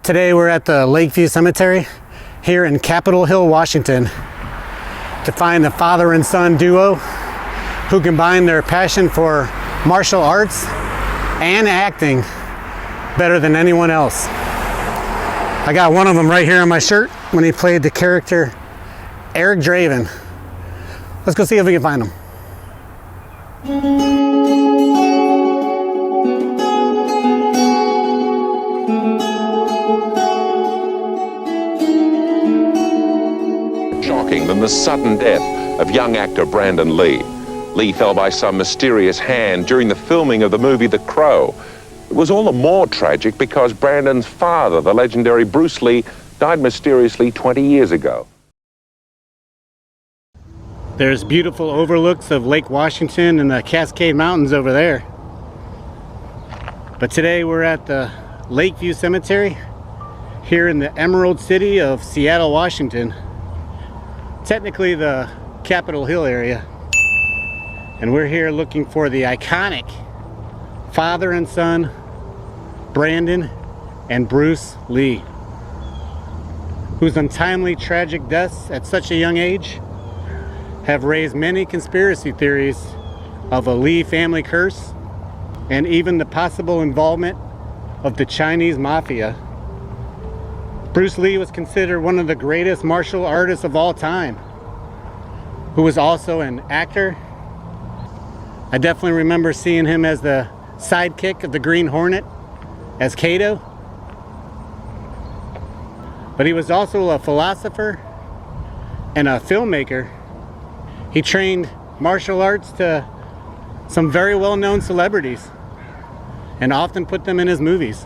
Today we're at the Lakeview Cemetery here in Capitol Hill, Washington, to find the father and son duo who combine their passion for martial arts and acting better than anyone else. I got one of them right here on my shirt when he played the character Eric Draven. Let's go see if we can find him. Shocking than the sudden death of young actor Brandon Lee. Lee fell by some mysterious hand during the filming of the movie The Crow. It was all the more tragic because Brandon's father, the legendary Bruce Lee, died mysteriously 20 years ago. There's beautiful overlooks of Lake Washington and the Cascade Mountains over there. But today we're at the Lakeview Cemetery here in the Emerald City of Seattle, Washington. Technically the Capitol Hill area. And we're here looking for the iconic father and son, Brandon and Bruce Lee, whose untimely tragic deaths at such a young age have raised many conspiracy theories of a Lee family curse and even the possible involvement of the Chinese mafia. Bruce Lee was considered one of the greatest martial artists of all time, who was also an actor. I definitely remember seeing him as the sidekick of the Green Hornet, as Kato. But he was also a philosopher and a filmmaker. He trained martial arts to some very well-known celebrities and often put them in his movies.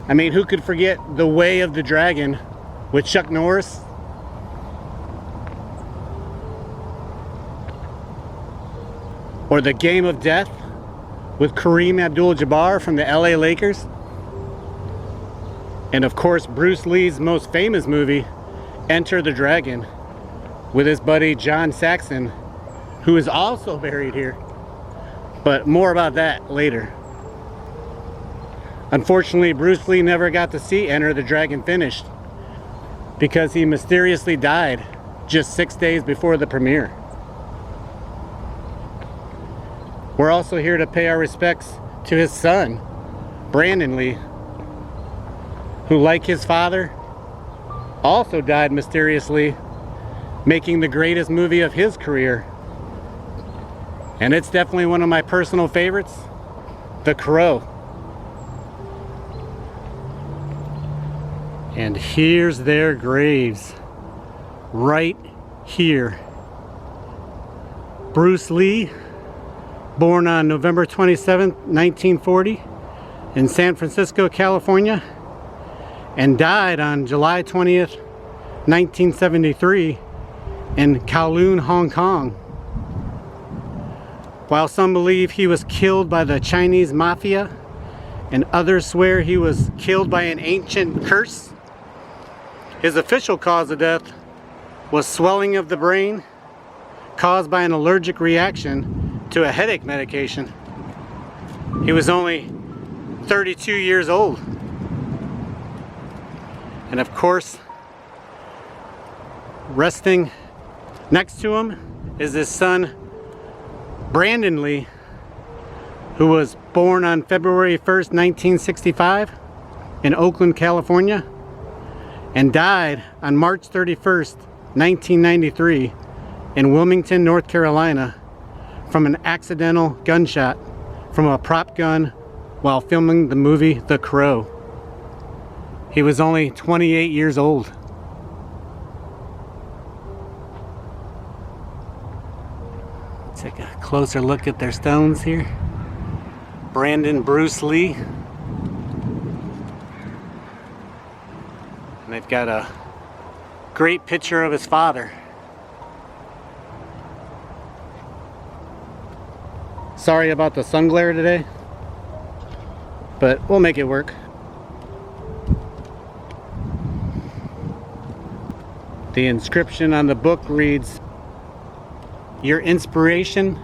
I mean, who could forget The Way of the Dragon with Chuck Norris? Or The Game of Death with Kareem Abdul-Jabbar from the LA Lakers? And of course, Bruce Lee's most famous movie, Enter the Dragon, with his buddy John Saxon, who is also buried here. But more about that later. Unfortunately, Bruce Lee never got to see Enter the Dragon finished because he mysteriously died just 6 days before the premiere. We're also here to pay our respects to his son, Brandon Lee, who, like his father, also died mysteriously, making the greatest movie of his career. And it's definitely one of my personal favorites, The Crow. And here's their graves, right here. Bruce Lee, born on November 27, 1940 in San Francisco, California, and died on July 20th, 1973 in Kowloon, Hong Kong. While some believe he was killed by the Chinese mafia and others swear he was killed by an ancient curse, his official cause of death was swelling of the brain caused by an allergic reaction to a headache medication. He was only 32 years old. And of course, resting next to him is his son, Brandon Lee, who was born on February 1st, 1965 in Oakland, California, and died on March 31st, 1993 in Wilmington, North Carolina from an accidental gunshot from a prop gun while filming the movie The Crow. He was only 28 years old. Take a closer look at their stones here. Brandon Bruce Lee. And they've got a great picture of his father. Sorry about the sun glare today, but we'll make it work. The inscription on the book reads, "Your inspiration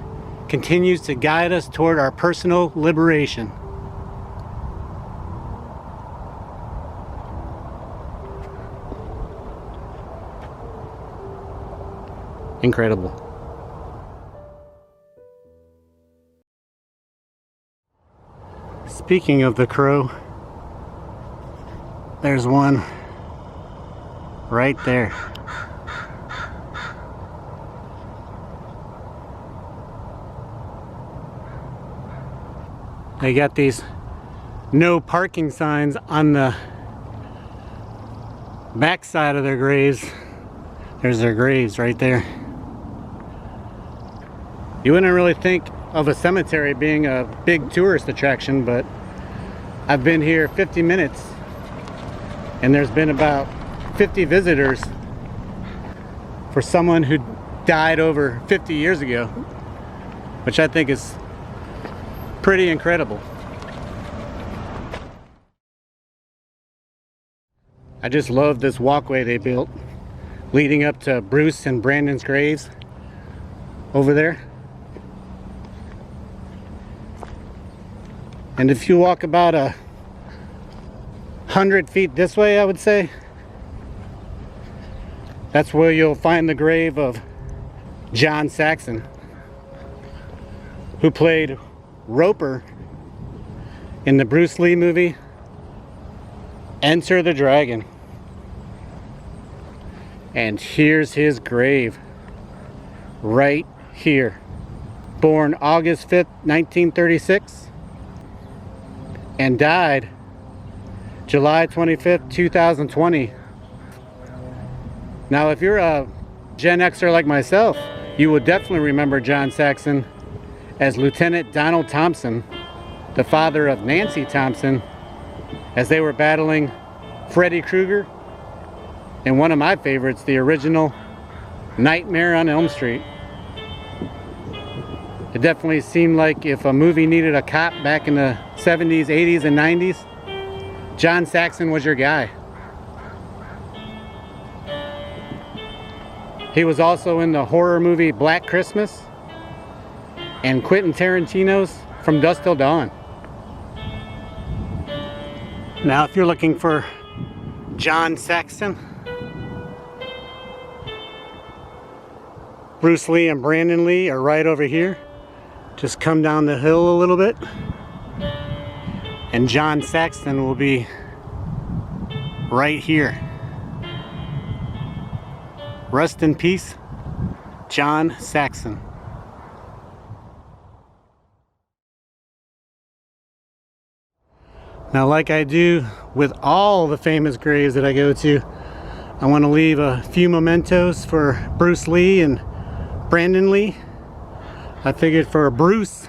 continues to guide us toward our personal liberation." incredible. Speaking of the Crow, there's one right there. They got these no parking signs on the back side of their graves. There's their graves right there. You wouldn't really think of a cemetery being a big tourist attraction, but I've been here 50 minutes and there's been about 50 visitors for someone who died over 50 years ago, which I think is pretty incredible. I just love this walkway they built leading up to Bruce and Brandon's graves over there. And if you walk about 100 feet this way, I would say, that's where you'll find the grave of John Saxon, who played Roper in the Bruce Lee movie Enter the Dragon. And here's his grave right here. Born August 5th, 1936 and died July 25th, 2020. Now, if you're a Gen Xer like myself, you will definitely remember John Saxon as Lieutenant Donald Thompson, the father of Nancy Thompson, as they were battling Freddy Krueger and one of my favorites, the original Nightmare on Elm Street. It definitely seemed like if a movie needed a cop back in the 70s, 80s, and 90s, John Saxon was your guy. He was also in the horror movie Black Christmas and Quentin Tarantino's From Dusk Till Dawn. Now, if you're looking for John Saxon, Bruce Lee and Brandon Lee are right over here. Just come down the hill a little bit and John Saxon will be right here. Rest in peace, John Saxon. Now, like I do with all the famous graves that I go to, I want to leave a few mementos for Bruce Lee and Brandon Lee. I figured for Bruce,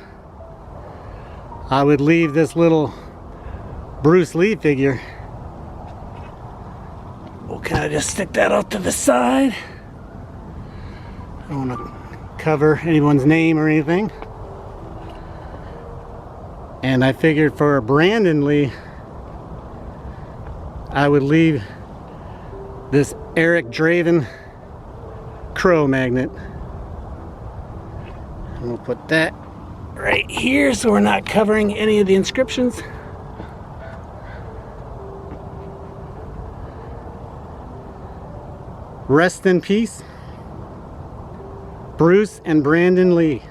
I would leave this little Bruce Lee figure. Well, can I just stick that off to the side? I don't want to cover anyone's name or anything. And I figured for Brandon Lee, I would leave this Eric Draven crow magnet. And we'll put that right here so we're not covering any of the inscriptions. Rest in peace, Bruce and Brandon Lee.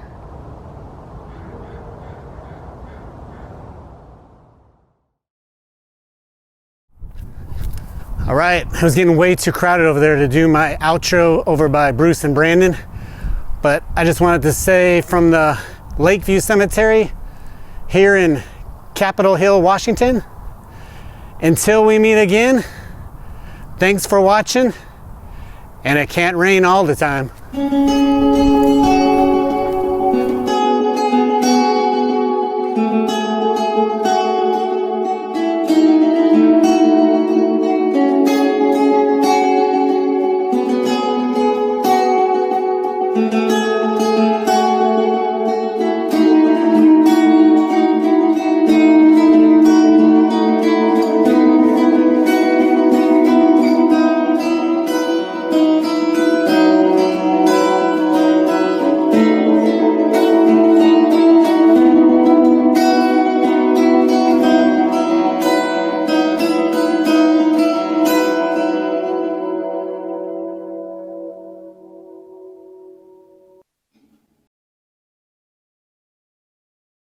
All right, I was getting way too crowded over there to do my outro over by Bruce and Brandon, but I just wanted to say from the Lakeview Cemetery here in Capitol Hill, Washington, until we meet again, thanks for watching, and it can't rain all the time.